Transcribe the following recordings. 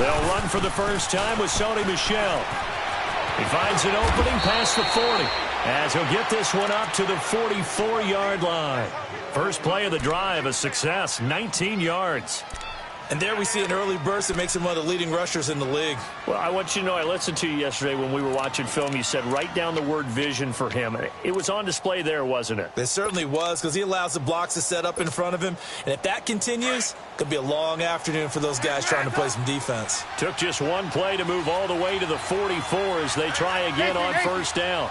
They'll run for the first time with Sony Michel. He finds an opening past the 40 as he'll get this one up to the 44-yard line. First play of the drive, a success, 19 yards. And there we see an early burst that makes him one of the leading rushers in the league. Well, I want you to know, I listened to you yesterday when we were watching film. You said write down the word vision for him. It was on display there, wasn't it? It certainly was, because he allows the blocks to set up in front of him. And if that continues, it could be a long afternoon for those guys trying to play some defense. Took just one play to move all the way to the 44 as they try again on first down.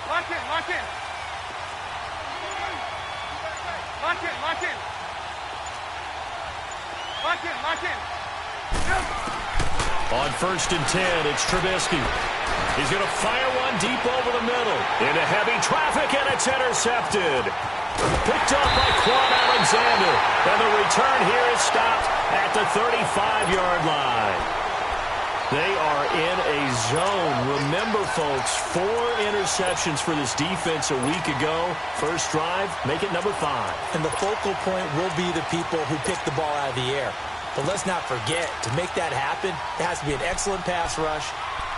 Lock in, lock in. Lock in, lock in. Lock in, lock in. On first and 10, it's Trubisky. He's going to fire one deep over the middle. Into heavy traffic, and it's intercepted. Picked up by Quan Alexander. And the return here is stopped at the 35-yard line. They are in a zone. Remember, folks, 4 interceptions for this defense a week ago. First drive, make it number 5. And the focal point will be the people who pick the ball out of the air. But let's not forget, to make that happen, it has to be an excellent pass rush,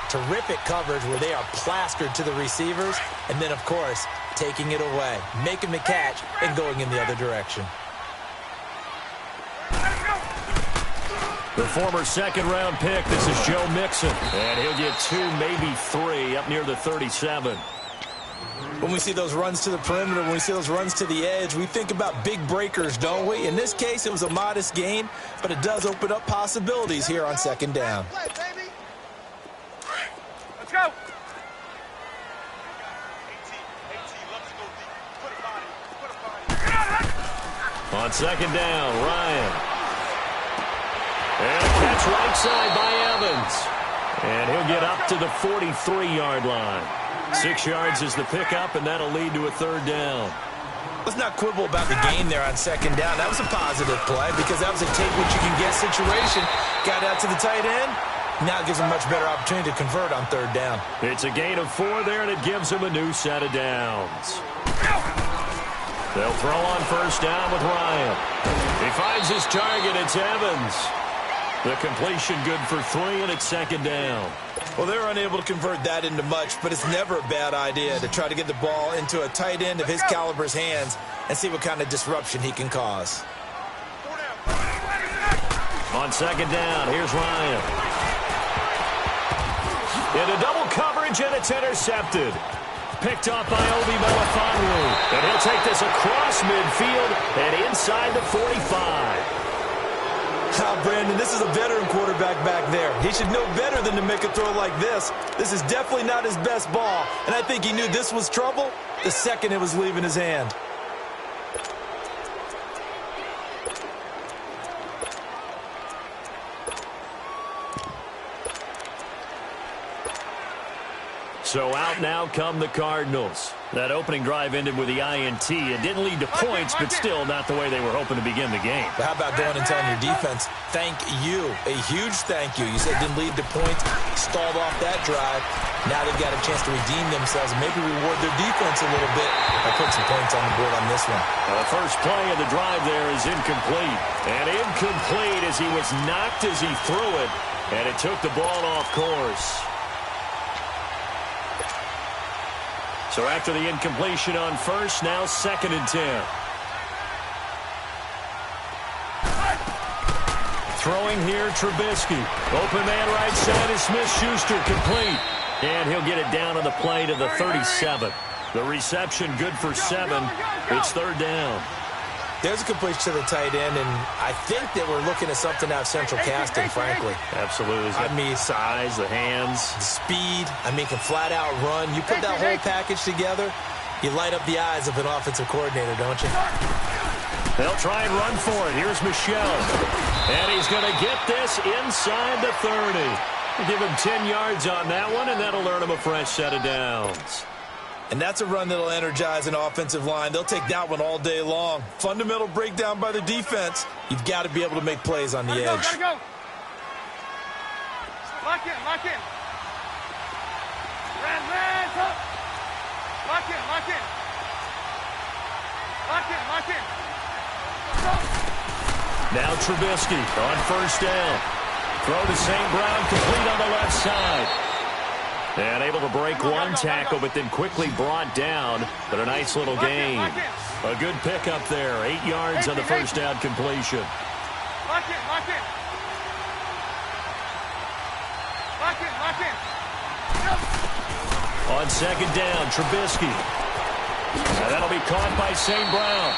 terrific coverage where they are plastered to the receivers, and then, of course, taking it away, making the catch, and going in the other direction. The former second-round pick, this is Joe Mixon. And he'll get 2, maybe 3, up near the 37. When we see those runs to the perimeter, when we see those runs to the edge, we think about big breakers, don't we? In this case, it was a modest gain, but it does open up possibilities here on second down. Let's go. On second down, Ryan. And a catch right side by Evans. And he'll get up to the 43-yard line. 6 yards is the pickup, and that'll lead to a third down. Let's not quibble about the gain there on second down. That was a positive play because that was a take-what-you-can-get situation. Got out to the tight end. Now it gives him a much better opportunity to convert on third down. It's a gain of 4 there, and it gives him a new set of downs. They'll throw on first down with Ryan. He finds his target. It's Evans. The completion good for 3, and it's second down. Well, they're unable to convert that into much, but it's never a bad idea to try to get the ball into a tight end of his caliber's hands and see what kind of disruption he can cause. On second down, here's Ryan. Into double coverage, and it's intercepted. Picked up by Obi Melifonwu. And he'll take this across midfield and inside the 45. Now, Brandon, this is a veteran quarterback back there. He should know better than to make a throw like this. This is definitely not his best ball, and I think he knew this was trouble the second it was leaving his hand. So out now come the Cardinals. That opening drive ended with the INT. It didn't lead to points, but still not the way they were hoping to begin the game. But how about going and telling your defense, thank you, a huge thank you. You said it didn't lead to points, stalled off that drive. Now they've got a chance to redeem themselves and maybe reward their defense a little bit by putting some points on the board on this one. Now the first play of the drive there is incomplete. And incomplete as he was knocked as he threw it, and it took the ball off course. So after the incompletion on first, now second and 10. Throwing here, Trubisky. Open man right side is Smith-Schuster, complete. And he'll get it down on the play to the 37. The reception good for 7. It's third down. There's a completion to the tight end, and I think that we're looking at something out of central casting, frankly. Absolutely. I mean, size, the hands. the speed. I mean, can flat out run. You put that whole package together, you light up the eyes of an offensive coordinator, don't you? They'll try and run for it. Here's Michel. And he's going to get this inside the 30. Give him 10 yards on that one, and that'll earn him a fresh set of downs. And that's a run that'll energize an offensive line. They'll take that one all day long. Fundamental breakdown by the defense. You've got to be able to make plays on the edge. Gotta go. Lock in, lock in. Ran, up. Lock in, lock in. Lock in, lock in. Now Trubisky on first down. Throw to St. Brown, complete on the left side. And able to break one tackle, but then quickly brought down. But a nice little gain. A good pickup there. 8 yards on the first down completion. Lock in, lock in. Lock in, lock in. On second down, Trubisky. And that'll be caught by St. Brown.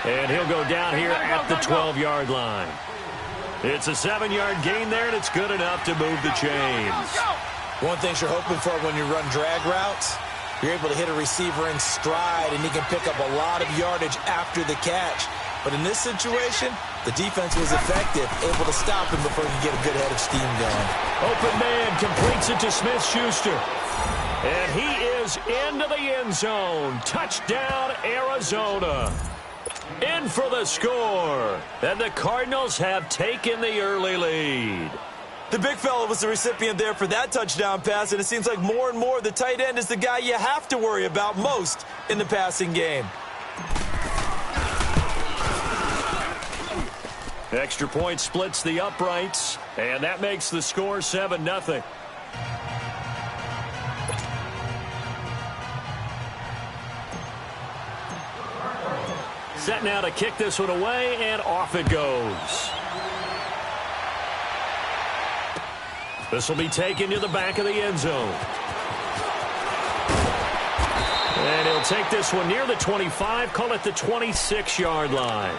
And he'll go down here at the 12-yard line. It's a 7-yard gain there, and it's good enough to move the chains. One thing you're hoping for when you run drag routes, you're able to hit a receiver in stride, and he can pick up a lot of yardage after the catch. But in this situation, the defense was effective, able to stop him before he could get a good head of steam going. Open man completes it to Smith-Schuster. And he is into the end zone. Touchdown, Arizona. In for the score. And the Cardinals have taken the early lead. The big fella was the recipient there for that touchdown pass, and it seems like more and more the tight end is the guy you have to worry about most in the passing game. Extra point splits the uprights, and that makes the score 7-0. Set now to kick this one away, and off it goes. This will be taken to the back of the end zone. And he'll take this one near the 25, call it the 26-yard line.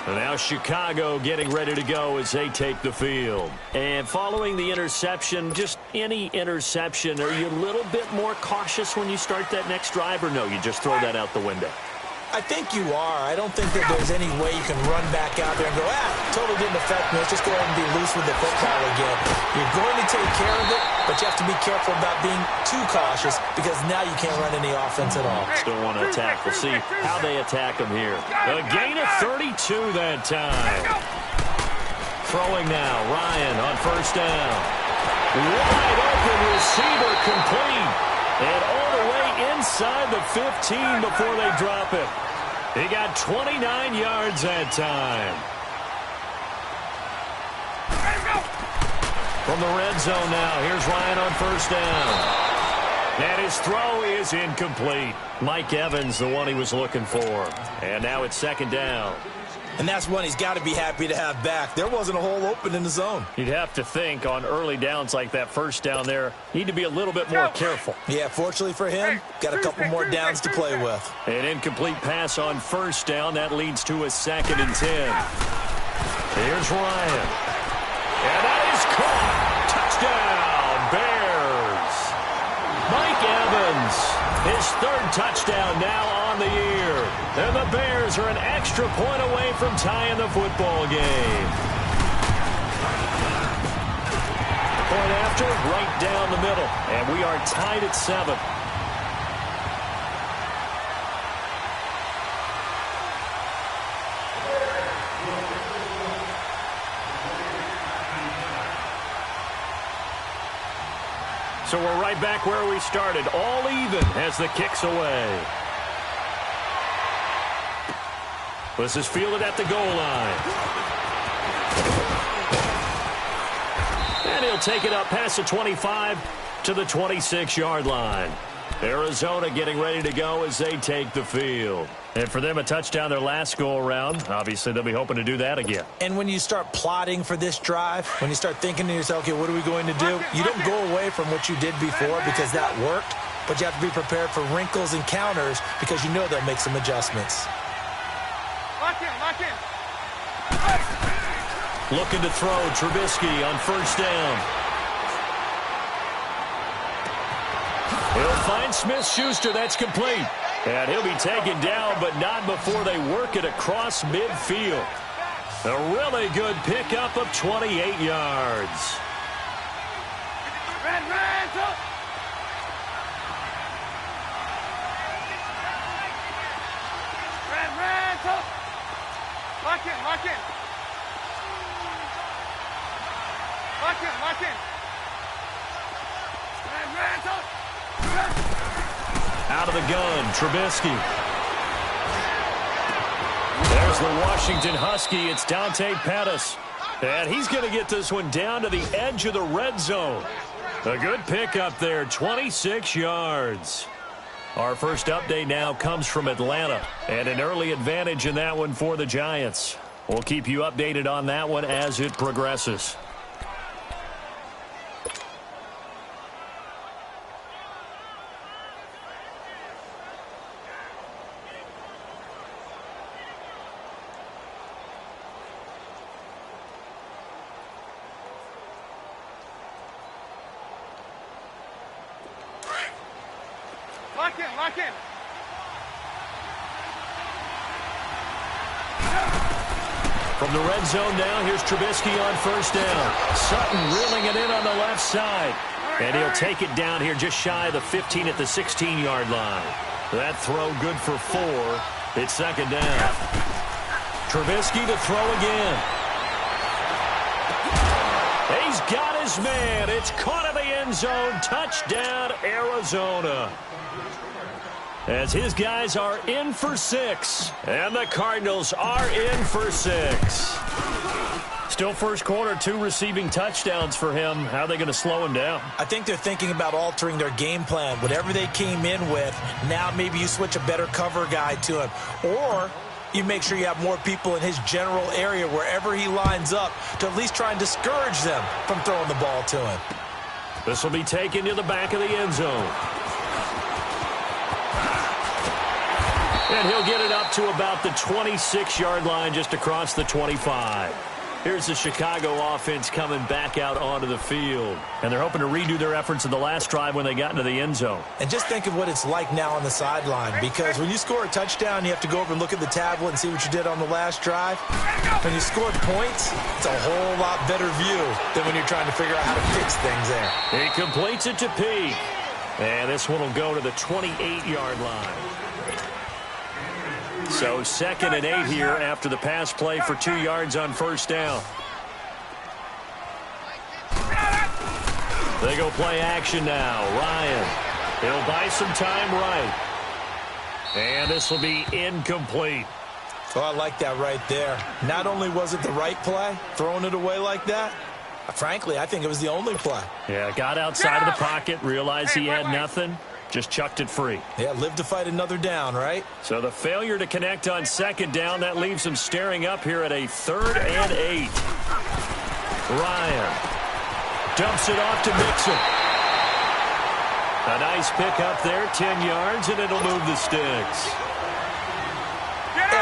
And now Chicago getting ready to go as they take the field. And following the interception, just any interception, are you a little bit more cautious when you start that next drive, or no, you just throw that out the window? I think you are. I don't think that there's any way you can run back out there and go, totally didn't affect me. Let's just go ahead and be loose with the football again. You're going to take care of it, but you have to be careful about being too cautious because now you can't run any offense at all. Still want to attack. We'll see how they attack him here. A gain of 32 that time. Throwing now. Ryan on first down. Wide open receiver complete. And all the way inside the 15 before they drop it. He got 29 yards that time. From the red zone now, here's Ryan on first down. And his throw is incomplete. Mike Evans, the one he was looking for. And now it's second down. And that's one he's got to be happy to have back. There wasn't a hole open in the zone. You'd have to think on early downs like that first down there, need to be a little bit more careful. Yeah, fortunately for him, got a couple more downs to play with. An incomplete pass on first down. That leads to a 2nd and 10. Here's Ryan. And that is caught. Touchdown, Bears. Mike Evans, his 3rd touchdown now on the year. And the Bears are an extra point away from tying the football game. Point after, right down the middle. And we are tied at 7. So we're right back where we started. All even as the kick's away. This is fielded at the goal line. And he'll take it up past the 25 to the 26-yard line. Arizona getting ready to go as they take the field. And for them, a touchdown their last go-around. Obviously, they'll be hoping to do that again. And when you start plotting for this drive, when you start thinking to yourself, okay, what are we going to do? You don't go away from what you did before because that worked, but you have to be prepared for wrinkles and counters because you know they'll make some adjustments. Lock in, lock in. Looking to throw, Trubisky on first down. He'll find Smith-Schuster. That's complete. And he'll be taken down, but not before they work it across midfield. A really good pickup of 28 yards. Red, up. Red, up. Lock in, lock in. Lock in, lock in. Red, up. Out of the gun, Trubisky. There's the Washington Husky. It's Dante Pettis. And he's going to get this one down to the edge of the red zone. A good pickup there, 26 yards. Our first update now comes from Atlanta, and an early advantage in that one for the Giants. We'll keep you updated on that one as it progresses. Lock in, lock in. From the red zone now, here's Trubisky on first down. Sutton reeling it in on the left side. And he'll take it down here just shy of the 15 at the 16-yard line. That throw good for 4. It's second down. Trubisky to throw again. He's got his man. It's caught in the end zone. Touchdown, Arizona. As his guys are in for 6. And the Cardinals are in for 6. Still first quarter, 2 receiving touchdowns for him. How are they going to slow him down? I think they're thinking about altering their game plan. Whatever they came in with, now maybe you switch a better cover guy to him. Or you make sure you have more people in his general area wherever he lines up to at least try and discourage them from throwing the ball to him. This will be taken to the back of the end zone. And he'll get it up to about the 26-yard line just across the 25. Here's the Chicago offense coming back out onto the field. And they're hoping to redo their efforts in the last drive when they got into the end zone. And just think of what it's like now on the sideline, because when you score a touchdown, you have to go over and look at the tablet and see what you did on the last drive. When you score points, it's a whole lot better view than when you're trying to figure out how to fix things there. He completes it to Peak. And this one will go to the 28-yard line. So 2nd and 8 here after the pass play for 2 yards on first down. They go play action now. Ryan, he'll buy some time right. And this will be incomplete. Oh, I like that right there. Not only was it the right play, throwing it away like that, frankly, I think it was the only play. Yeah, got outside of the pocket, realized he had nothing. Just chucked it free. Yeah, live to fight another down, right? So the failure to connect on second down, that leaves him staring up here at a 3rd and 8. Ryan dumps it off to Mixon. A nice pick up there, 10 yards, and it'll move the sticks.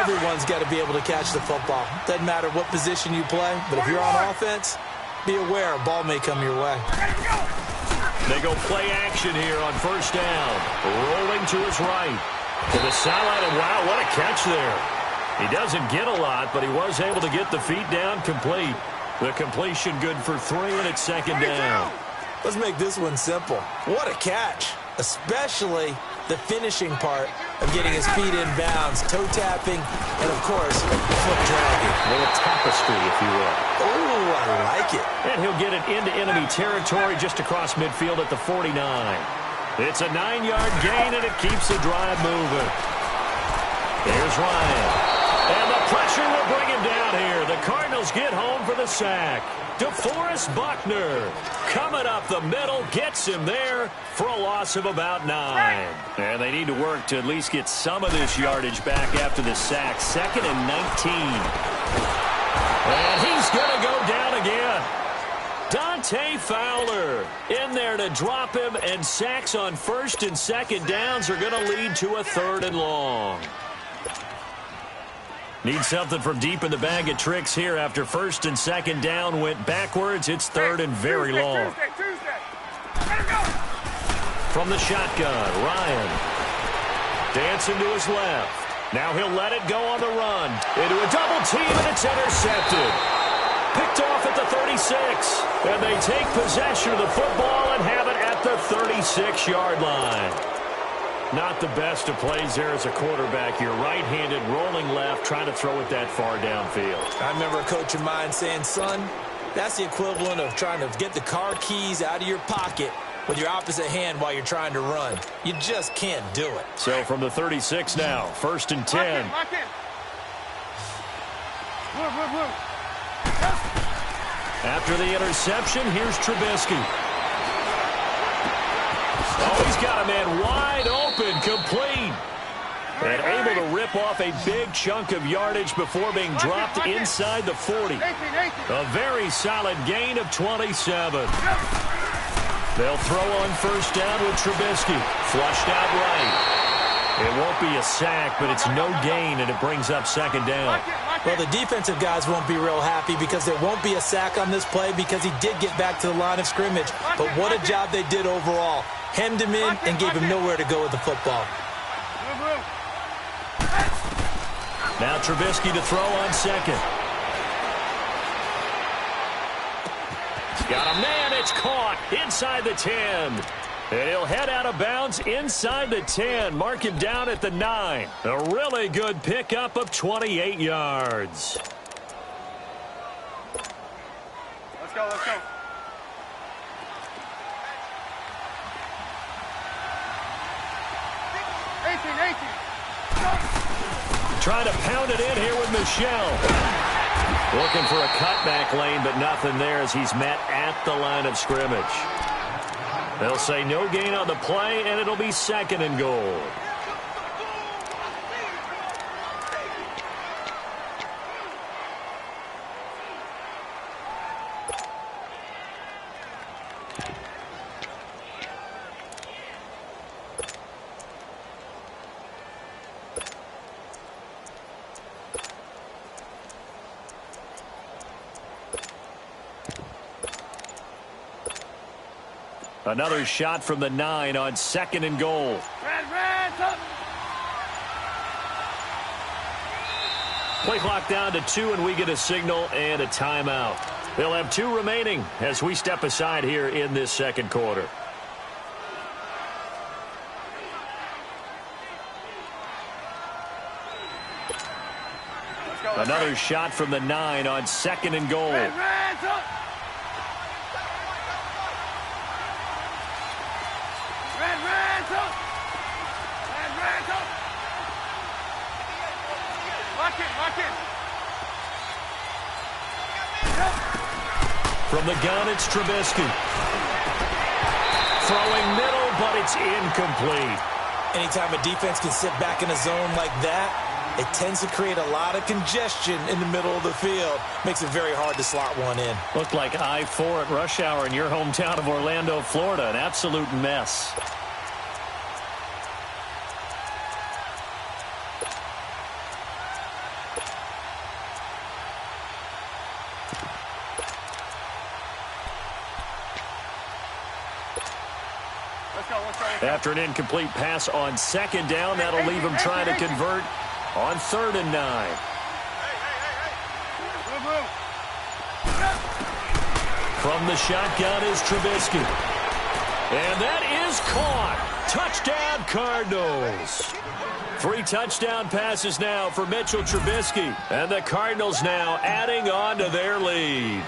Everyone's got to be able to catch the football. Doesn't matter what position you play, but if you're on offense, be aware a ball may come your way. They go play action here on first down. Rolling to his right. To the sideline, and wow, what a catch there. He doesn't get a lot, but he was able to get the feet down complete. The completion good for 3, and it's second down. Let's make this one simple. What a catch, especially the finishing part of getting his feet in bounds, toe tapping, and, of course, foot dragging. A little tapestry, if you will. Oh, I like it. And he'll get it into enemy territory just across midfield at the 49. It's a 9-yard gain, and it keeps the drive moving. Here's Ryan. And the pressure will bring him down here. The Cardinals get home for the sack. DeForest Buckner coming up the middle, gets him there for a loss of about 9. And they need to work to at least get some of this yardage back after the sack. 2nd and 19. And he's going to go down again. Dante Fowler in there to drop him, and sacks on 1st and 2nd downs are going to lead to a 3rd and long. Need something from deep in the bag of tricks here after 1st and 2nd down went backwards. It's 3rd and very long. Tuesday. Let it go. From the shotgun, Ryan dancing to his left. Now he'll let it go on the run. Into a double team, and it's intercepted. Picked off at the 36. And they take possession of the football and have it at the 36-yard line. Not the best of plays there as a quarterback. You're right-handed, rolling left, trying to throw it that far downfield. I remember a coach of mine saying, son, that's the equivalent of trying to get the car keys out of your pocket with your opposite hand while you're trying to run. You just can't do it. So from the 36 now, 1st and 10. Lock in. Move. After the interception, here's Trubisky. Oh, he's got a man wide open, complete. And able to rip off a big chunk of yardage before being dropped inside the 40. A very solid gain of 27. They'll throw on first down with Trubisky. Flushed out right. It won't be a sack, but it's no gain, and it brings up second down. Well, the defensive guys won't be real happy because there won't be a sack on this play because he did get back to the line of scrimmage. But what a job they did overall. Hemmed him in and gave him nowhere to go with the football. Now Trubisky to throw on second. Got a man, it's caught inside the 10. And he'll head out of bounds inside the 10. Mark him down at the 9. A really good pickup of 28 yards. Let's go, let's go. Trying to pound it in here with Michel. Looking for a cutback lane, but nothing there as he's met at the line of scrimmage. They'll say no gain on the play, and it'll be second and goal. Another shot from the 9 on second and goal. Play clock down to 2, and we get a signal and a timeout. They'll have 2 remaining as we step aside here in this second quarter. Another shot from the 9 on second and goal. From the gun, it's Trubisky. Throwing middle, but it's incomplete. Anytime a defense can sit back in a zone like that, it tends to create a lot of congestion in the middle of the field. Makes it very hard to slot one in. Looked like I-4 at rush hour in your hometown of Orlando, Florida. An absolute mess. After an incomplete pass on second down, that'll leave him trying to convert on 3rd and 9. From the shotgun is Trubisky. And that is caught. Touchdown, Cardinals. 3 touchdown passes now for Mitchell Trubisky. And the Cardinals now adding on to their lead.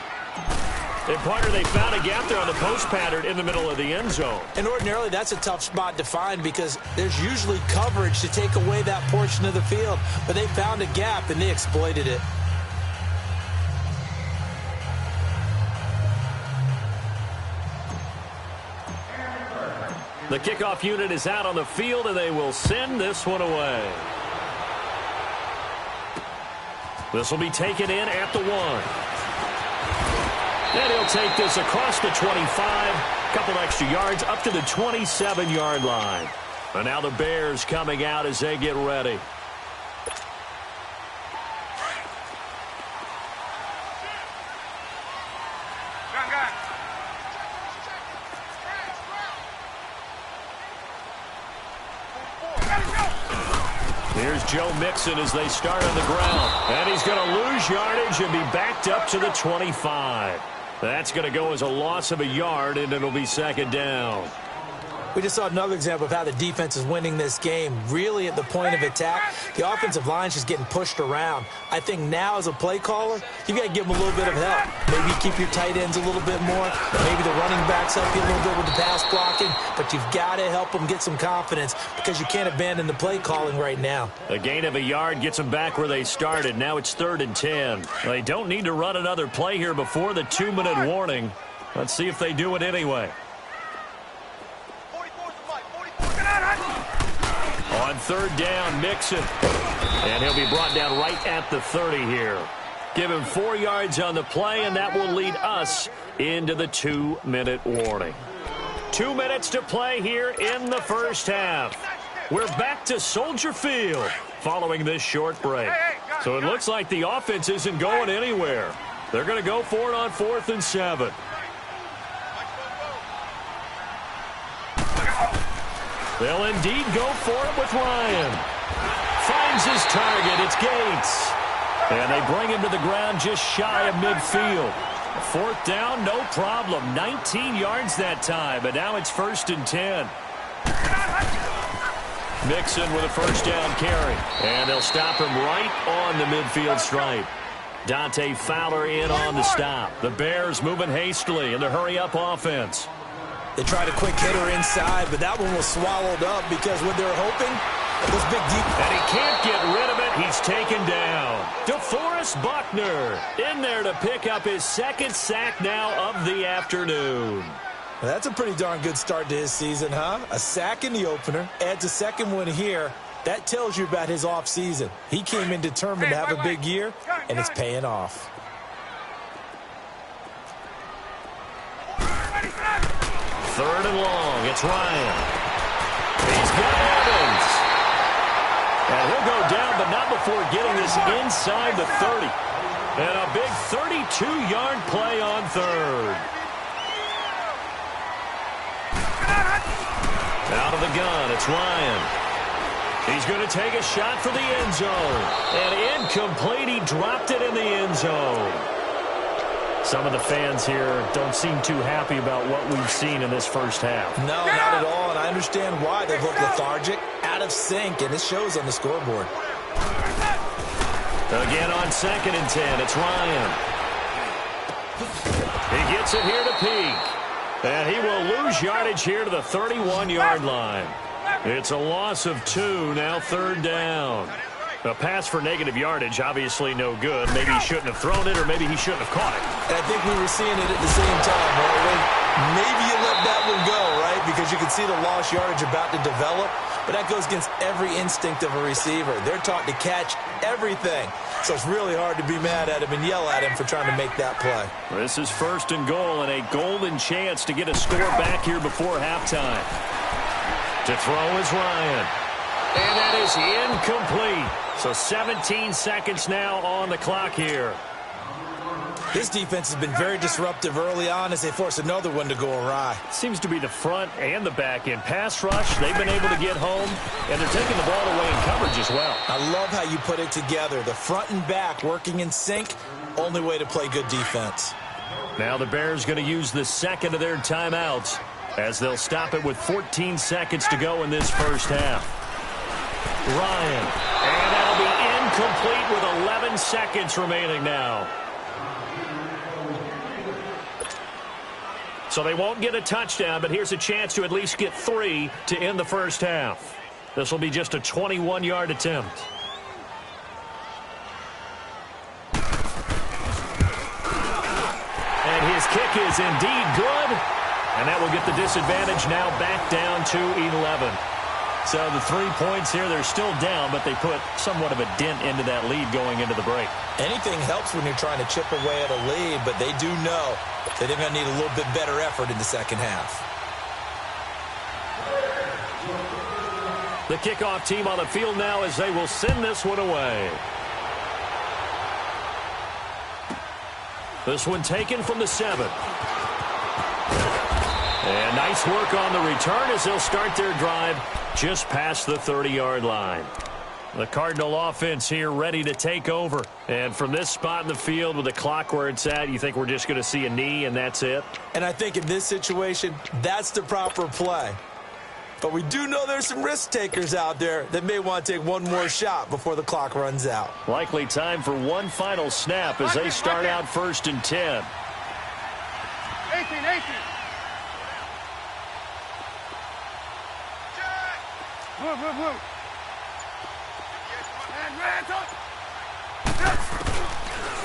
And partner, they found a gap there on the post pattern in the middle of the end zone. And ordinarily, that's a tough spot to find because there's usually coverage to take away that portion of the field. But they found a gap, and they exploited it. The kickoff unit is out on the field, and they will send this one away. This will be taken in at the 1. And he'll take this across the 25, couple extra yards up to the 27-yard line. And now the Bears coming out as they get ready. Here's Joe Mixon as they start on the ground. And he's going to lose yardage and be backed up to the 25. That's going to go as a loss of a yard, and it'll be second down. We just saw another example of how the defense is winning this game. Really at the point of attack, the offensive line is just getting pushed around. I think now as a play caller, you've got to give them a little bit of help. Maybe keep your tight ends a little bit more. Maybe the running backs help you a little bit with the pass blocking. But you've got to help them get some confidence because you can't abandon the play calling right now. A gain of a yard gets them back where they started. Now it's 3rd and 10. They don't need to run another play here before the 2-minute warning. Let's see if they do it anyway. On 3rd down, Mixon. And he'll be brought down right at the 30 here. Give him 4 yards on the play, and that will lead us into the 2-minute warning. 2 minutes to play here in the first half. We're back to Soldier Field following this short break. So it looks like the offense isn't going anywhere. They're going to go for it on 4th and 7. They'll indeed go for it with Ryan. Finds his target. It's Gates. And they bring him to the ground just shy of midfield. 4th down, no problem. 19 yards that time, but now it's 1st and 10. Mixon with a 1st down carry. And they'll stop him right on the midfield stripe. Dante Fowler in on the stop. The Bears moving hastily in the hurry-up offense. They tried a quick hitter inside, but that one was swallowed up because what they're hoping was big deep. And he can't get rid of it. He's taken down. DeForest Buckner in there to pick up his 2nd sack now of the afternoon. Well, that's a pretty darn good start to his season, huh? A sack in the opener, adds a 2nd one here. That tells you about his offseason. He came in determined to have a big year, and it's paying off. Third and long. It's Ryan. He's got Evans. And he'll go down, but not before getting this inside the 30. And a big 32-yard play on 3rd. Out of the gun, it's Ryan. He's going to take a shot for the end zone. And incomplete. He dropped it in the end zone. Some of the fans here don't seem too happy about what we've seen in this first half. No, not at all, and I understand why. They've looked lethargic, out of sync, and it shows on the scoreboard. Again on 2nd and 10, it's Ryan. He gets it here to Peak. And he will lose yardage here to the 31-yard line. It's a loss of 2, now 3rd down. A pass for negative yardage, obviously no good. Maybe he shouldn't have thrown it, or maybe he shouldn't have caught it. And I think we were seeing it at the same time, right? Maybe you let that one go, right? Because you can see the lost yardage about to develop. But that goes against every instinct of a receiver. They're taught to catch everything. So it's really hard to be mad at him and yell at him for trying to make that play. This is 1st and goal and a golden chance to get a score back here before halftime. To throw is Ryan. And that is incomplete. So 17 seconds now on the clock here. This defense has been very disruptive early on as they force another one to go awry. Seems to be the front and the back end. Pass rush, they've been able to get home, and they're taking the ball away in coverage as well. I love how you put it together. The front and back working in sync, only way to play good defense. Now the Bears going to use the 2nd of their timeouts as they'll stop it with 14 seconds to go in this first half. Ryan, and that'll be incomplete with 11 seconds remaining now. So they won't get a touchdown, but here's a chance to at least get 3 to end the first half. This will be just a 21-yard attempt. And his kick is indeed good. And that will get the disadvantage now back down to 11. So the 3 points here, they're still down, but they put somewhat of a dent into that lead going into the break. Anything helps when you're trying to chip away at a lead, but they do know that they're going to need a little bit better effort in the second half. The kickoff team on the field now as they will send this one away. This one taken from the 7. And nice work on the return as they'll start their drive just past the 30-yard line. The Cardinal offense here ready to take over. And from this spot in the field with the clock where it's at, you think we're just going to see a knee and that's it? And I think in this situation, that's the proper play. But we do know there's some risk takers out there that may want to take one more shot before the clock runs out. Likely time for one final snap as they start out 1st and 10. 18. Blue.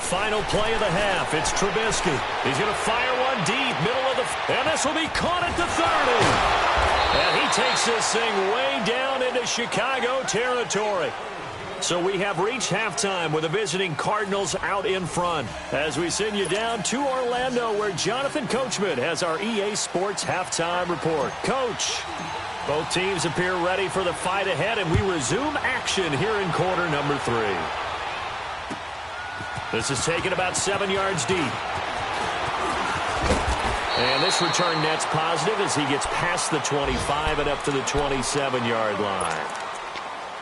Final play of the half. It's Trubisky. He's going to fire one deep, middle of the... And this will be caught at the 30. And he takes this thing way down into Chicago territory. So we have reached halftime with the visiting Cardinals out in front. As we send you down to Orlando, where Jonathan Coachman has our EA Sports halftime report. Coach, both teams appear ready for the fight ahead, and we resume action here in quarter number 3. This is taken about 7 yards deep. And this return net's positive as he gets past the 25 and up to the 27-yard line.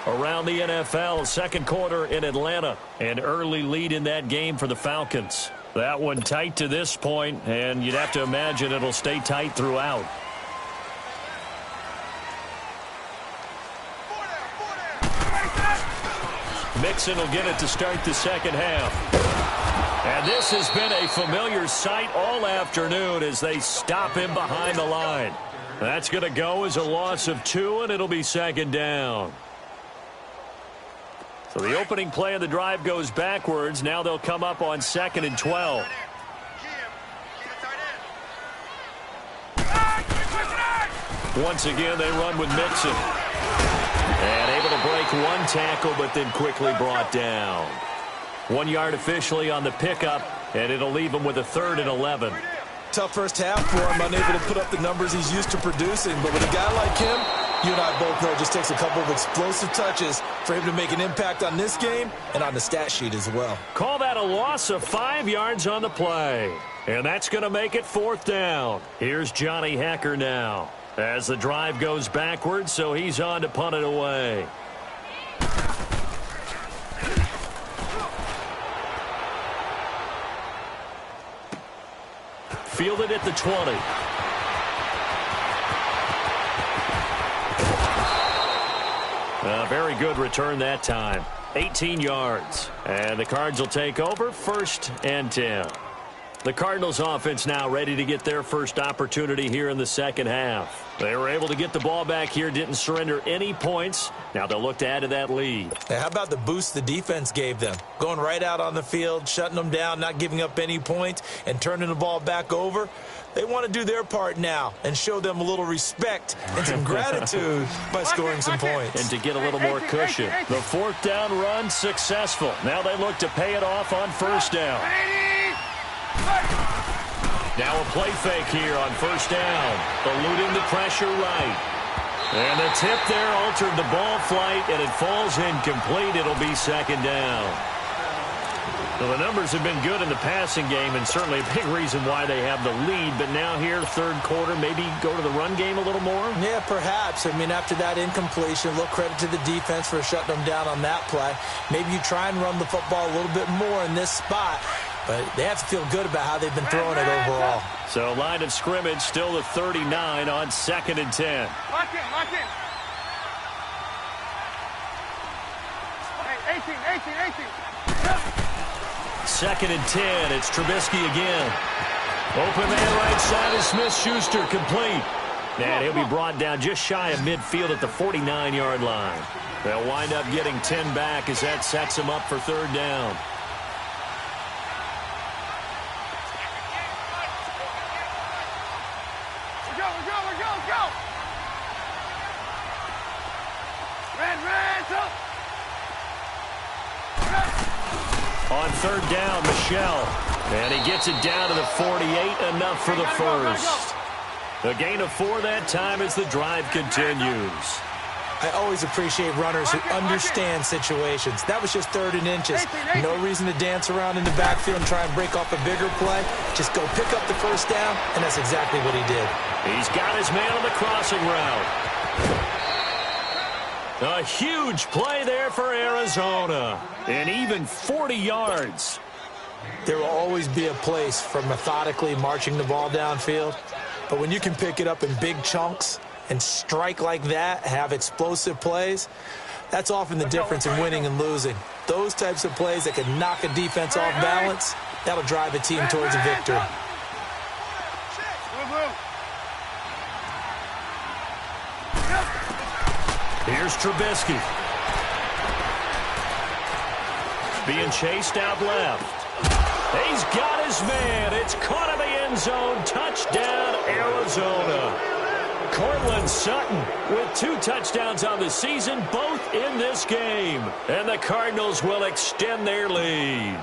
Around the NFL, second quarter in Atlanta. An early lead in that game for the Falcons. That one tight to this point, and you'd have to imagine it'll stay tight throughout. Mixon will get it to start the second half. And this has been a familiar sight all afternoon as they stop him behind the line. That's going to go as a loss of 2, and it'll be second down. So the opening play of the drive goes backwards. Now they'll come up on 2nd and 12. Once again, they run with Mixon. And able to break one tackle, but then quickly brought down. 1 yard officially on the pickup, and it'll leave him with a 3rd and 11. Tough first half for him, unable to put up the numbers he's used to producing. But with a guy like him, you and I both know it just takes a couple of explosive touches for him to make an impact on this game and on the stat sheet as well. Call that a loss of 5 yards on the play. And that's going to make it 4th down. Here's Johnny Hekker now as the drive goes backwards, so he's on to punt it away. Fielded at the 20. A very good return that time. 18 yards. And the Cards will take over 1st and 10. The Cardinals offense now ready to get their first opportunity here in the second half. They were able to get the ball back here, didn't surrender any points. Now they'll look to add to that lead. Hey, how about the boost the defense gave them? Going right out on the field, shutting them down, not giving up any points, and turning the ball back over. They want to do their part now and show them a little respect and some gratitude by scoring some points. And to get a little more cushion. The 4th down run successful. Now they look to pay it off on 1st down. Now a play fake here on 1st down. Eluding the pressure right. And the tip there altered the ball flight, and it falls incomplete. It'll be 2nd down. So the numbers have been good in the passing game, and certainly a big reason why they have the lead. But now here, 3rd quarter, maybe go to the run game a little more? Yeah, perhaps. I mean, after that incompletion, a little credit to the defense for shutting them down on that play. Maybe you try and run the football a little bit more in this spot. But they have to feel good about how they've been throwing it overall. So line of scrimmage still the 39 on 2nd and 10. Lock in. Hey, 18. 2nd and 10. It's Trubisky again. Open man right side of Smith-Schuster, complete. And he'll be brought down just shy of midfield at the 49-yard line. They'll wind up getting 10 back as that sets them up for 3rd down. Go. Red, up. On 3rd down, Michelle. And he gets it down to the 48, enough for the 1st. A gain of 4 that time as the drive continues. I always appreciate runners who understand situations. That was just 3rd and inches. No reason to dance around in the backfield and try and break off a bigger play. Just go pick up the 1st down, and that's exactly what he did. He's got his man on the crossing route. A huge play there for Arizona. And even 40 yards. There will always be a place for methodically marching the ball downfield. But when you can pick it up in big chunks, and strike like that, have explosive plays, that's often the difference in winning and losing. Those types of plays that can knock a defense off balance, that'll drive a team towards a victory. Here's Trubisky. Being chased out left. He's got his man. It's caught in the end zone. Touchdown, Arizona. Cortland Sutton with 2 touchdowns on the season, both in this game. And the Cardinals will extend their lead.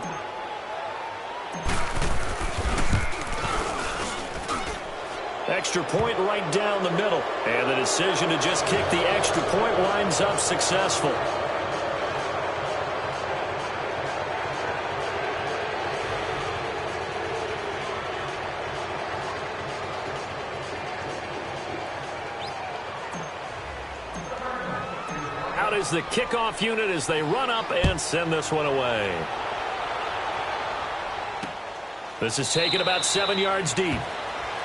Extra point right down the middle. And the decision to just kick the extra point winds up successful. Out is the kickoff unit as they run up and send this one away. This is taken about 7 yards deep.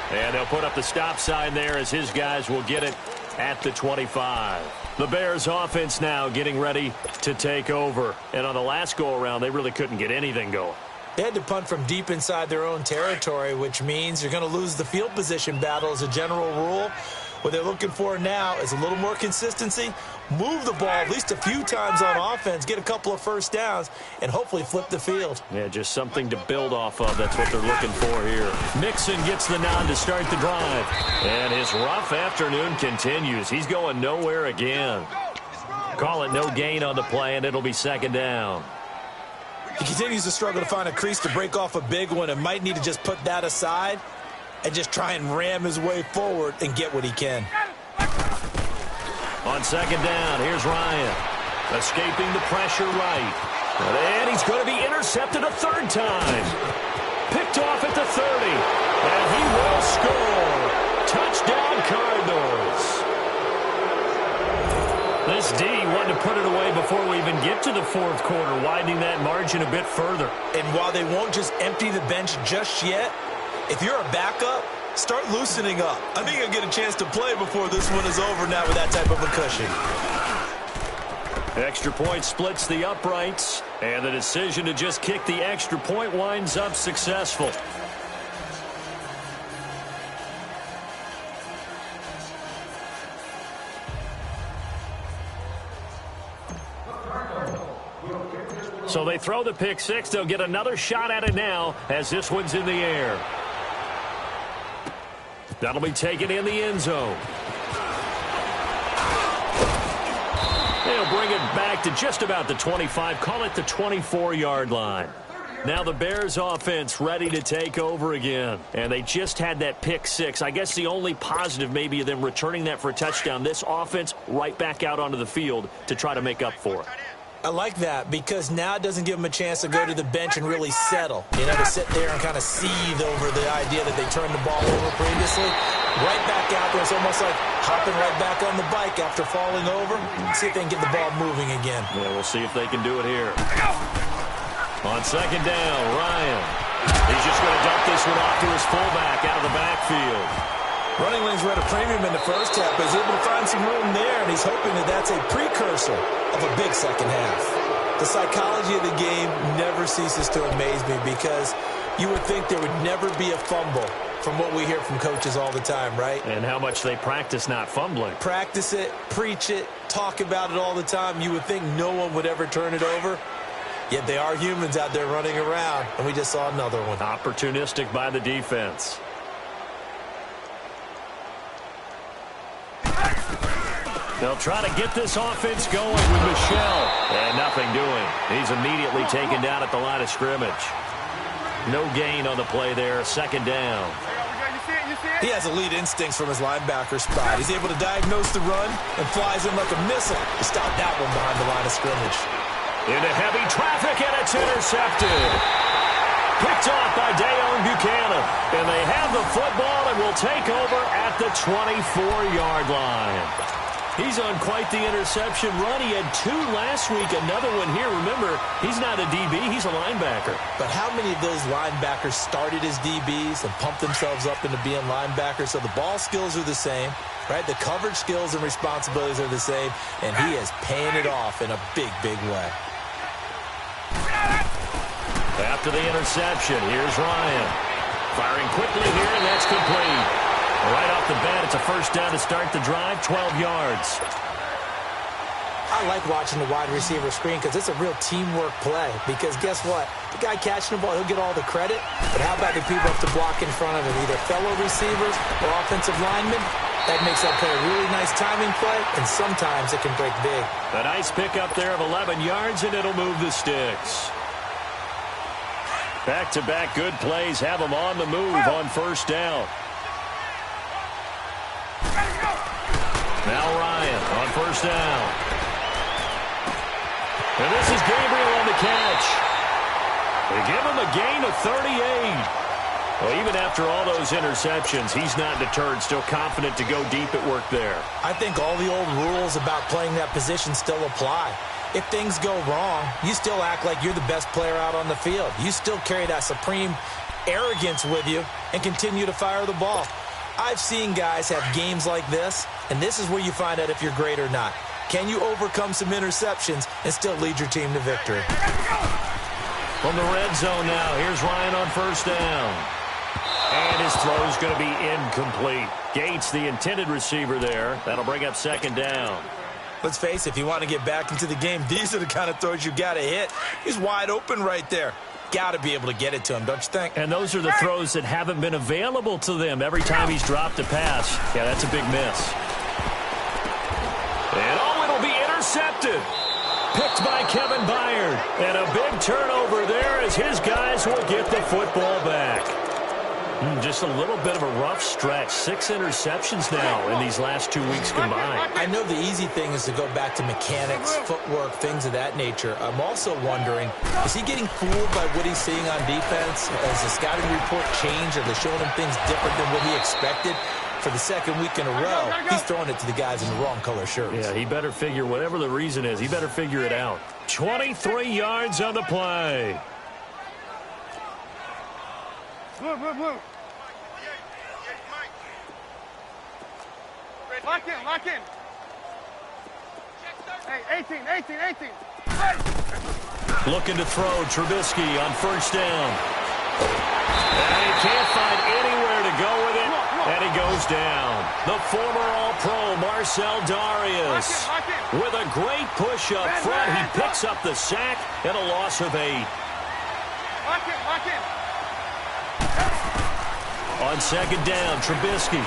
And they'll put up the stop sign there as his guys will get it at the 25. The Bears offense now getting ready to take over. And on the last go-around, they really couldn't get anything going. They had to punt from deep inside their own territory, which means you're going to lose the field position battle as a general rule. What they're looking for now is a little more consistency, move the ball at least a few times on offense, get a couple of first downs, and hopefully flip the field. Yeah, just something to build off of. That's what they're looking for here. Mixon gets the nod to start the drive. And his rough afternoon continues. He's going nowhere again. Call it no gain on the play, and it'll be second down. He continues to struggle to find a crease to break off a big one and might need to just put that aside and just try and ram his way forward and get what he can. On second down, here's Ryan. Escaping the pressure right. And he's going to be intercepted a third time. Picked off at the 30. And he will score. Touchdown, Cardinals. This D wanted to put it away before we even get to the fourth quarter, widening that margin a bit further. And while they won't just empty the bench just yet, if you're a backup, start loosening up. I think you'll get a chance to play before this one is over now with that type of a cushion. Extra point splits the uprights, and the decision to just kick the extra point winds up successful. So they throw the pick six. They'll get another shot at it now as this one's in the air. That'll be taken in the end zone. They'll bring it back to just about the 25. Call it the 24-yard line. Now the Bears offense ready to take over again. And they just had that pick six. I guess the only positive maybe of them returning that for a touchdown. This offense right back out onto the field to try to make up for it. I like that because now it doesn't give them a chance to go to the bench and really settle. You know, to sit there and kind of seethe over the idea that they turned the ball over previously. Right back out there. It's almost like hopping right back on the bike after falling over. See if they can get the ball moving again. Yeah, we'll see if they can do it here. On second down, Ryan. He's just going to dump this one off to his fullback out of the backfield. Running lanes were at a premium in the first half, but he's able to find some room there, and he's hoping that that's a precursor of a big second half. The psychology of the game never ceases to amaze me because you would think there would never be a fumble from what we hear from coaches all the time, right? And how much they practice not fumbling. Practice it, preach it, talk about it all the time. You would think no one would ever turn it over. Yet they are humans out there running around, and we just saw another one. Opportunistic by the defense. They'll try to get this offense going with Michel. And nothing doing. He's immediately taken down at the line of scrimmage. No gain on the play there. Second down. He has elite instincts from his linebacker spot. He's able to diagnose the run and flies in like a missile to stop that one behind the line of scrimmage. Into heavy traffic, and it's intercepted. Picked off by Dayon Buchanan. And they have the football and will take over at the 24-yard line. He's on quite the interception run. He had 2 last week, another one here. Remember, he's not a DB, he's a linebacker. But how many of those linebackers started as DBs and pumped themselves up into being linebackers? So the ball skills are the same, right? The coverage skills and responsibilities are the same, and he is paying it off in a big, big way. After the interception, here's Ryan. Firing quickly here, and that's complete. Right off the bat, it's a first down to start the drive, 12 yards. I like watching the wide receiver screen because it's a real teamwork play. Because guess what? The guy catching the ball, he'll get all the credit. But how about the people have to block in front of him, either fellow receivers or offensive linemen? That makes that play a really nice timing play, and sometimes it can break big. A nice pickup there of 11 yards, and it'll move the sticks. Back-to-back good plays have them on the move on first down. Now Ryan on first down. And this is Gabriel on the catch. They give him a gain of 38. Well, even after all those interceptions, he's not deterred, still confident to go deep at work there. I think all the old rules about playing that position still apply. If things go wrong, you still act like you're the best player out on the field. You still carry that supreme arrogance with you and continue to fire the ball. I've seen guys have games like this, and this is where you find out if you're great or not. Can you overcome some interceptions and still lead your team to victory? From the red zone now, here's Ryan on first down. And his throw's going to be incomplete. Gates, the intended receiver there. That'll bring up second down. Let's face it, if you want to get back into the game, these are the kind of throws you got to hit. He's wide open right there. Got to be able to get it to him, don't you think? And those are the throws that haven't been available to them every time he's dropped a pass. Yeah, that's a big miss. And it'll be intercepted. Picked by Kevin Byard. And a big turnover there as his guys will get the football back. Just a little bit of a rough stretch. 6 interceptions now in these last 2 weeks combined. I know the easy thing is to go back to mechanics, footwork, things of that nature. I'm also wondering, is he getting fooled by what he's seeing on defense? Has the scouting report changed? Are they showing him things different than what he expected? For the second week in a row, he's throwing it to the guys in the wrong color shirts. Yeah, he better figure, whatever the reason is, he better figure it out. 23 yards on the play. Blue. Lock in. Hey, 18. Looking to throw, Trubisky on first down. And he can't find anywhere to go with it, and he goes down. The former All-Pro Marcel Darius with a great push up front. He picks up the sack and a loss of 8. Lock in. On second down, Trubisky.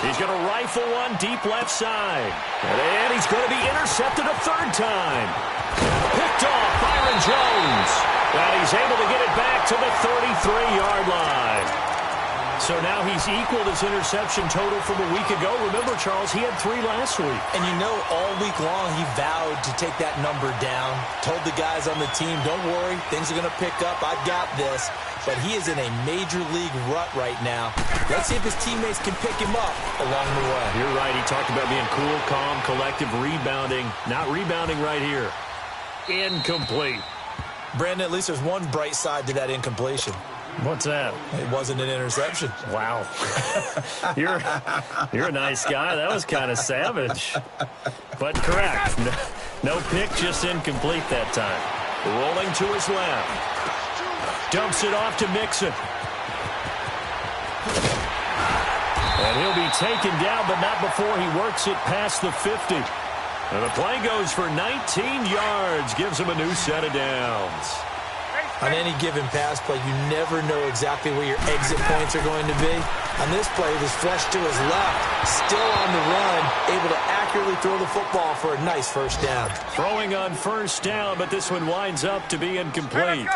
He's going to rifle one deep left side. And he's going to be intercepted a third time. Picked off Byron Jones. And he's able to get it back to the 33-yard line. So now he's equaled his interception total from a week ago. Remember, Charles, he had 3 last week. And you know, all week long he vowed to take that number down. Told the guys on the team, don't worry, things are going to pick up. I've got this. But he is in a major league rut right now. Let's see if his teammates can pick him up along the way. You're right. He talked about being cool, calm, collective, rebounding. Not rebounding right here. Incomplete. Brandon, at least there's one bright side to that incompletion. What's that? It wasn't an interception. Wow. You're a nice guy. That was kind of savage. But correct. No pick, just incomplete that time. Rolling to his left. Dumps it off to Mixon. And he'll be taken down, but not before he works it past the 50. And the play goes for 19 yards. Gives him a new set of downs. On any given pass play, you never know exactly where your exit points are going to be. On this play, it was flushed to his left, still on the run, able to accurately throw the football for a nice first down. Throwing on first down, but this one winds up to be incomplete.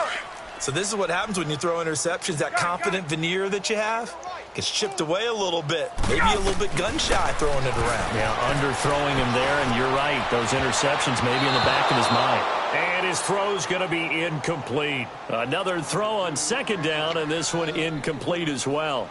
So this is what happens when you throw interceptions. That confident veneer that you have gets chipped away a little bit. Maybe a little bit gun-shy throwing it around. Yeah, underthrowing him there, and you're right. Those interceptions maybe in the back of his mind. And his throw's going to be incomplete. Another throw on second down, and this one incomplete as well.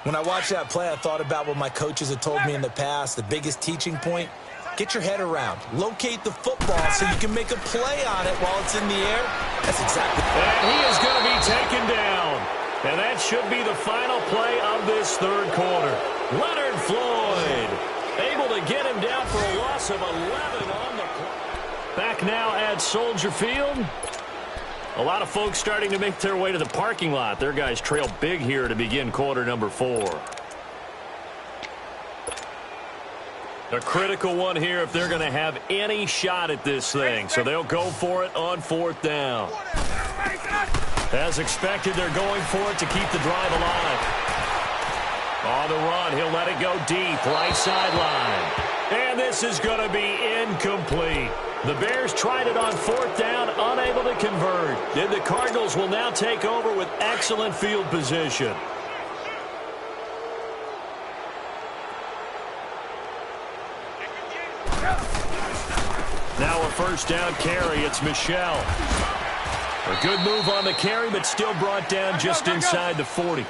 When I watched that play, I thought about what my coaches had told me in the past. The biggest teaching point, get your head around. Locate the football so you can make a play on it while it's in the air. That's exactly. And he is going to be taken down. And that should be the final play of this third quarter. Leonard Floyd able to get him down for a loss of 11 on the play. Back now at Soldier Field. A lot of folks starting to make their way to the parking lot. Their guys trail big here to begin quarter number 4. A critical one here if they're going to have any shot at this thing. So they'll go for it on 4th down. As expected, they're going for it to keep the drive alive. On the run, he'll let it go deep, right sideline. And this is going to be incomplete. The Bears tried it on 4th down, unable to convert. And the Cardinals will now take over with excellent field position. Now a 1st down carry. It's Michel. A good move on the carry, but still brought down just inside the 40.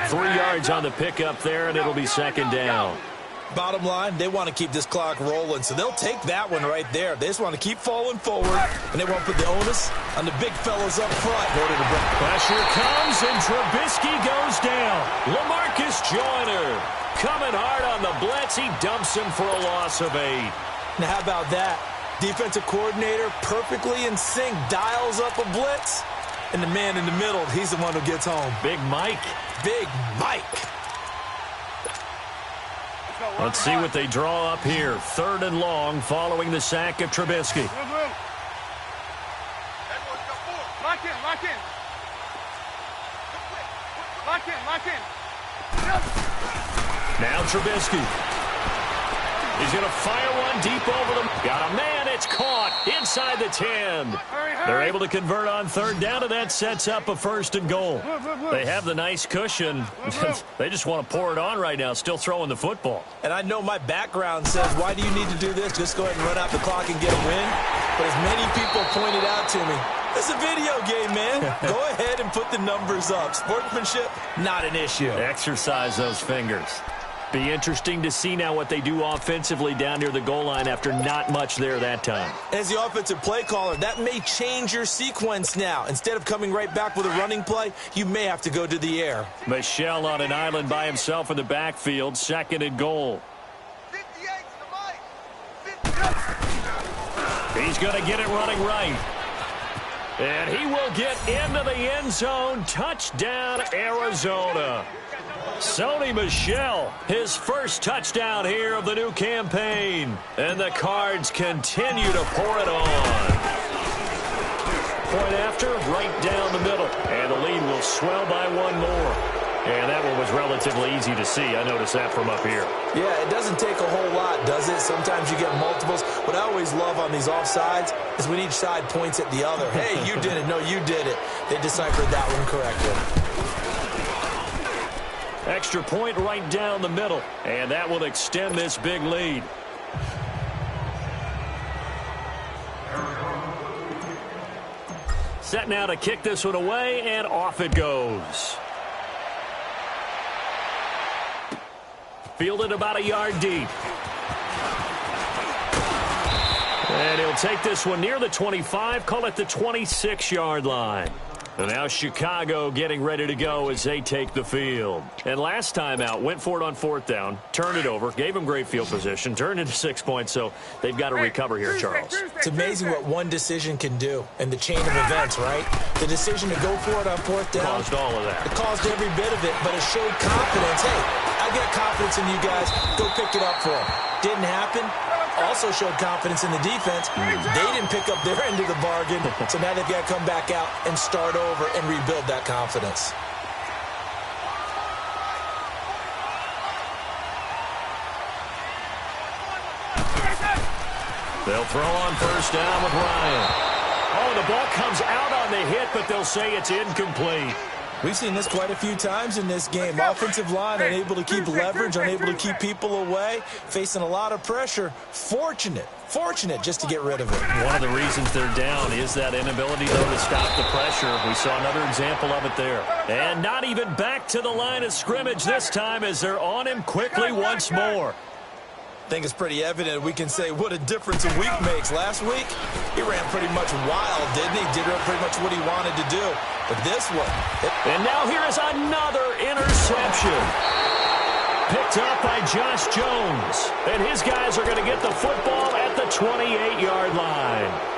3 yards on the pickup there, and it'll be 2nd down. Bottom line, they want to keep this clock rolling, so they'll take that one right there. They just want to keep falling forward, and they won't put the onus on the big fellows up front. Pressure comes, and Trubisky goes down. LaMarcus Joyner coming hard on the blitz. He dumps him for a loss of 8. Now, how about that? Defensive coordinator perfectly in sync, dials up a blitz, and the man in the middle, he's the one who gets home. Big Mike. Big Mike. Let's see what they draw up here. 3rd and long following the sack of Trubisky. Lock in, lock in. Lock in, lock in. Now Trubisky. He's going to fire one deep over them. Got a man. It's caught inside the 10. They're able to convert on 3rd down, and that sets up a 1st and goal. They have the nice cushion. They just want to pour it on right now, still throwing the football. And I know my background says, why do you need to do this? Just go ahead and run out the clock and get a win. But as many people pointed out to me, it's a video game, man. Go ahead and put the numbers up. Sportsmanship, not an issue. Exercise those fingers. Be interesting to see now what they do offensively down near the goal line after not much there that time. As the offensive play caller, that may change your sequence now. Instead of coming right back with a running play, you may have to go to the air. Michel on an island by himself in the backfield, 2nd and goal. He's going to get it running right. And he will get into the end zone. Touchdown, Arizona. Sony Michel, his first touchdown here of the new campaign. And the Cards continue to pour it on. Point after, right down the middle. And the lead will swell by 1 more. And that one was relatively easy to see. I noticed that from up here. Yeah, it doesn't take a whole lot, does it? Sometimes you get multiples. What I always love on these offsides is when each side points at the other. Hey, you did it. No, you did it. They deciphered that one correctly. Extra point right down the middle. And that will extend this big lead. Set now to kick this one away, and off it goes. Fielded about a yard deep. And he'll take this one near the 25, call it the 26-yard line. And now Chicago getting ready to go as they take the field. And last time out, went for it on 4th down, turned it over, gave them great field position, turned into 6 points, so they've got to recover here, Charles. It's amazing what one decision can do in the chain of events, right? The decision to go for it on 4th down. Caused all of that. It caused every bit of it, but it showed confidence. Hey, I got confidence in you guys. Go pick it up for them. Didn't happen. Also showed confidence in the defense. They didn't pick up their end of the bargain, so now they've got to come back out and start over and rebuild that confidence. They'll throw on 1st down with Ryan. Oh, the ball comes out on the hit, but they'll say it's incomplete. We've seen this quite a few times in this game. Offensive line unable to keep leverage, unable to keep people away, facing a lot of pressure. Fortunate Fortunate just to get rid of it. One of the reasons they're down is that inability, though, to stop the pressure. We saw another example of it there. And not even back to the line of scrimmage this time as they're on him quickly once more. I think it's pretty evident. We can say what a difference a week makes. Last week, he ran pretty much wild, didn't he? Did pretty much what he wanted to do. But this one. And now here is another interception. Picked up by Josh Jones. And his guys are going to get the football at the 28-yard line.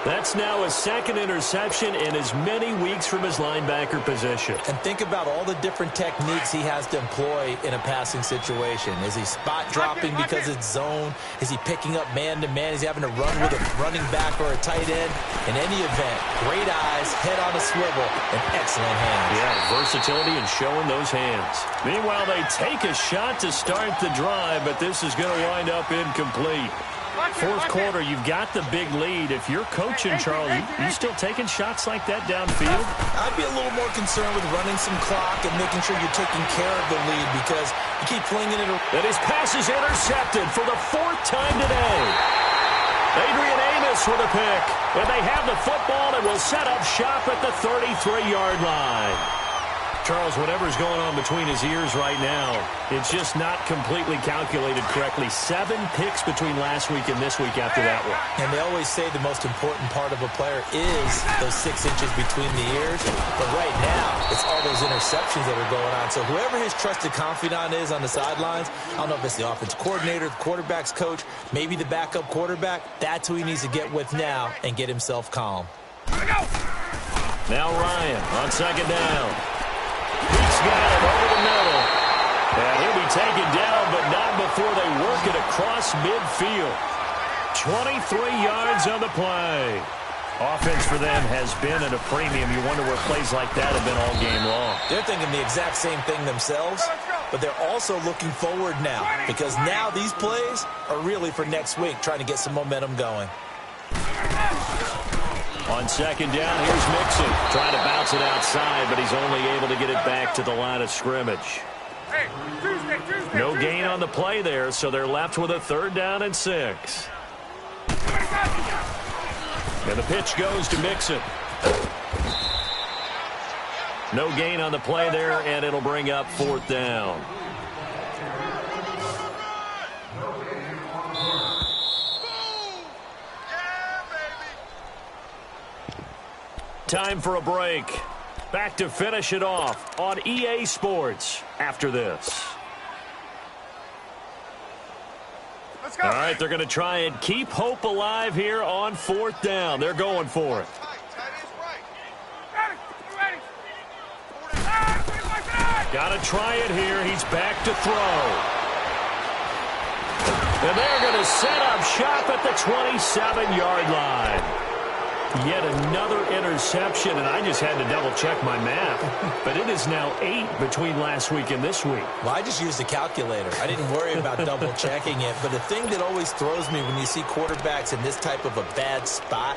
That's now his second interception in as many weeks from his linebacker position. And think about all the different techniques he has to employ in a passing situation. Is he spot dropping because it's zone? Is he picking up man-to-man? Is he having to run with a running back or a tight end? In any event, great eyes, head on a swivel, and excellent hands. Yeah, versatility and showing those hands. Meanwhile, they take a shot to start the drive, but this is going to wind up incomplete. Fourth quarter, you've got the big lead. If you're coaching, Charles, you still taking shots like that downfield? I'd be a little more concerned with running some clock and making sure you're taking care of the lead because you keep flinging it around. And his pass is intercepted for the fourth time today. Adrian Amos with a pick. And they have the football and will set up shop at the 33-yard line. Charles, whatever's going on between his ears right now, it's just not completely calculated correctly. 7 picks between last week and this week after that one. And they always say the most important part of a player is those 6 inches between the ears. But right now, it's all those interceptions that are going on. So whoever his trusted confidant is on the sidelines, I don't know if it's the offensive coordinator, the quarterback's coach, maybe the backup quarterback, that's who he needs to get with now and get himself calm. Now Ryan on second down. He's got it over the middle. And he'll be taken down, but not before they work it across midfield. 23 yards on the play. Offense for them has been at a premium. You wonder where plays like that have been all game long. They're thinking the exact same thing themselves, but they're also looking forward now because now these plays are really for next week, trying to get some momentum going. On second down, here's Mixon. Trying to bounce it outside, but he's only able to get it back to the line of scrimmage. No gain on the play there, so they're left with a 3rd down and 6. And the pitch goes to Mixon. No gain on the play there, and it'll bring up 4th down. Time for a break. Back to finish it off on EA Sports after this. Let's go. All right, they're going to try and keep hope alive here on 4th down. They're going for it. Got to try it here. He's back to throw. And they're going to set up shop at the 27-yard line. Yet another interception, and I just had to double-check my math. But it is now 8 between last week and this week. Well, I just used a calculator. I didn't worry about double-checking it. But the thing that always throws me when you see quarterbacks in this type of a bad spot,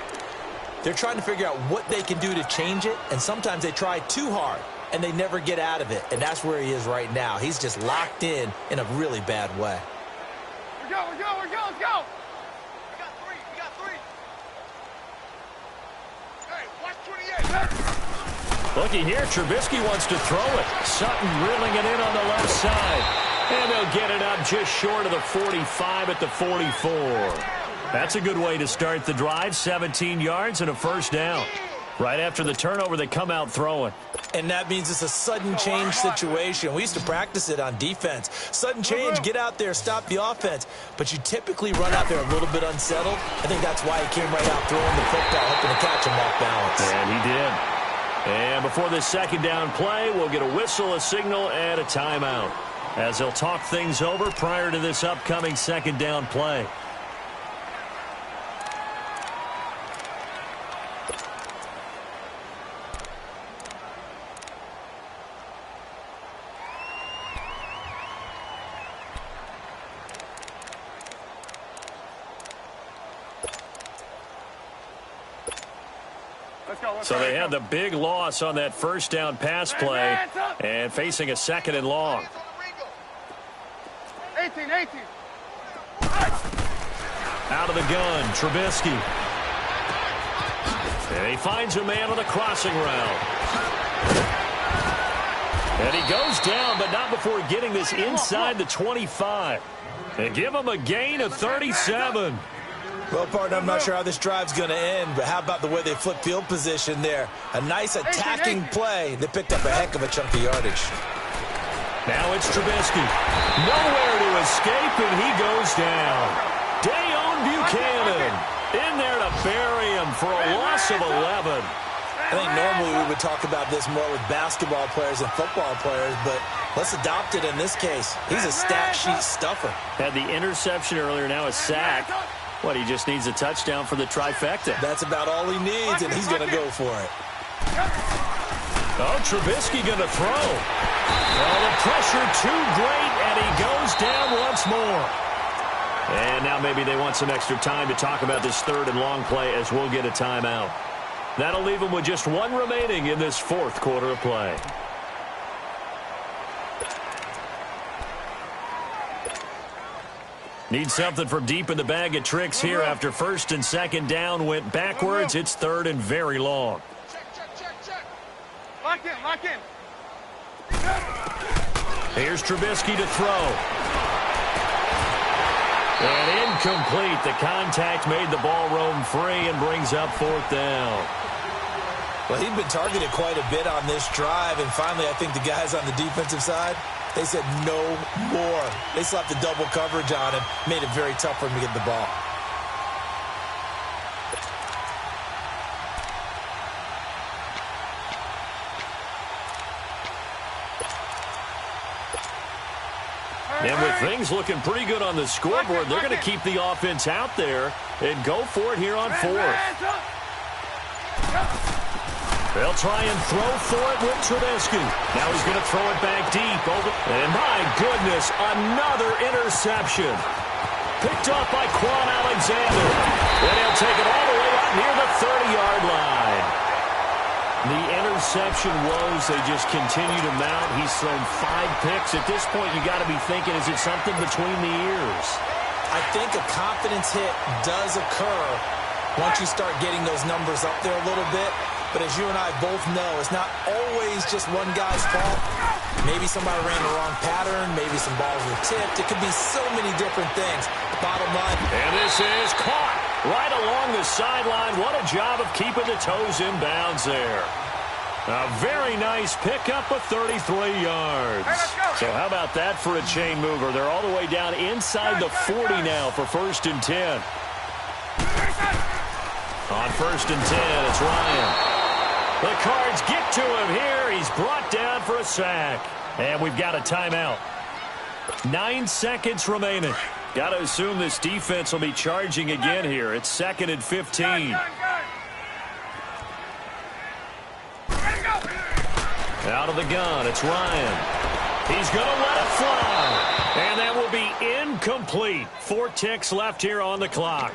they're trying to figure out what they can do to change it, and sometimes they try too hard, and they never get out of it. And that's where he is right now. He's just locked in a really bad way. Let's go, let's go. Looky here, Trubisky wants to throw it. Sutton reeling it in on the left side. And they'll get it up just short of the 45 at the 44. That's a good way to start the drive. 17 yards and a 1st down. Right after the turnover, they come out throwing. And that means it's a sudden change situation. We used to practice it on defense. Sudden change, get out there, stop the offense. But you typically run out there a little bit unsettled. I think that's why he came right out throwing the football, hoping to catch him off balance. And he did. And before this 2nd down play, we'll get a whistle, a signal, and a timeout, as they'll talk things over prior to this upcoming 2nd down play. So they had the big loss on that 1st down pass play and facing a 2nd and long. 18. Out of the gun, Trubisky. And he finds a man on the crossing route. And he goes down, but not before getting this inside the 25. And give him a gain of 37. Well, partner, I'm not sure how this drive's going to end, but how about the way they flip field position there? A nice attacking play. They picked up a heck of a chunk of yardage. Now it's Trubisky. Nowhere to escape, and he goes down. Dayon Buchanan in there to bury him for a loss of 11. I think normally we would talk about this more with basketball players and football players, but let's adopt it in this case. He's a stat sheet stuffer. Had the interception earlier, now a sack. What, he just needs a touchdown for the trifecta. That's about all he needs, and he's going to go for it. Oh, Trubisky going to throw. Oh, the pressure too great, and he goes down once more. And now maybe they want some extra time to talk about this third and long play as we'll get a timeout. That'll leave them with just one remaining in this fourth quarter of play. Need something from deep in the bag of tricks here after first and second down went backwards. It's third and very long. Check. Lock in. Here's Trubisky to throw. And incomplete. The contact made the ball roam free and brings up fourth down. Well, he'd been targeted quite a bit on this drive, and finally I think the guys on the defensive side, they said no more. They slapped the double coverage on him, made it very tough for him to get the ball. And with things looking pretty good on the scoreboard, they're going to keep the offense out there and go for it here on fourth. They'll try and throw for it with Trubisky. Now he's going to throw it back deep. And my goodness, another interception. Picked up by Quan Alexander. And he'll take it all the way out near the 30-yard line. The interception woes, they just continue to mount. He's thrown 5 picks. At this point, you got to be thinking, is it something between the ears? I think a confidence hit does occur once you start getting those numbers up there a little bit. But as you and I both know, it's not always just one guy's fault. Maybe somebody ran the wrong pattern. Maybe some balls were tipped. It could be so many different things. Bottom line. And this is caught right along the sideline. What a job of keeping the toes in bounds there. A very nice pickup of 33 yards. So how about that for a chain mover? They're all the way down inside the 40 now for first and 10. On first and 10, it's Ryan. The Cards get to him here. He's brought down for a sack. And we've got a timeout. 9 seconds remaining. Got to assume this defense will be charging again here. It's second and 15. Out of the gun, it's Ryan. He's going to let it fly. And that will be incomplete. 4 ticks left here on the clock.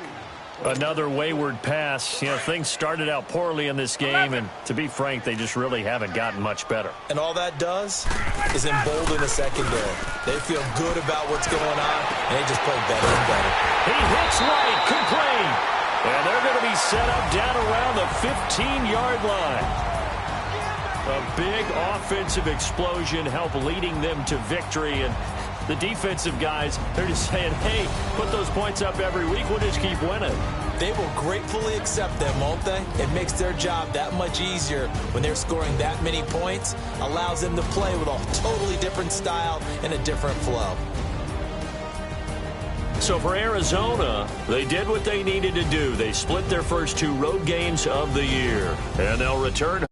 Another wayward pass. You know, things started out poorly in this game, and to be frank, they just really haven't gotten much better. And all that does is embolden the secondary. They feel good about what's going on, and they just play better and better. He hits right, complete. And they're going to be set up down around the 15-yard line. A big offensive explosion helped leading them to victory, and the defensive guys, they're just saying, hey, put those points up every week, we'll just keep winning. They will gratefully accept them, won't they? It makes their job that much easier when they're scoring that many points, allows them to play with a totally different style and a different flow. So for Arizona, they did what they needed to do. They split their first 2 road games of the year, and they'll return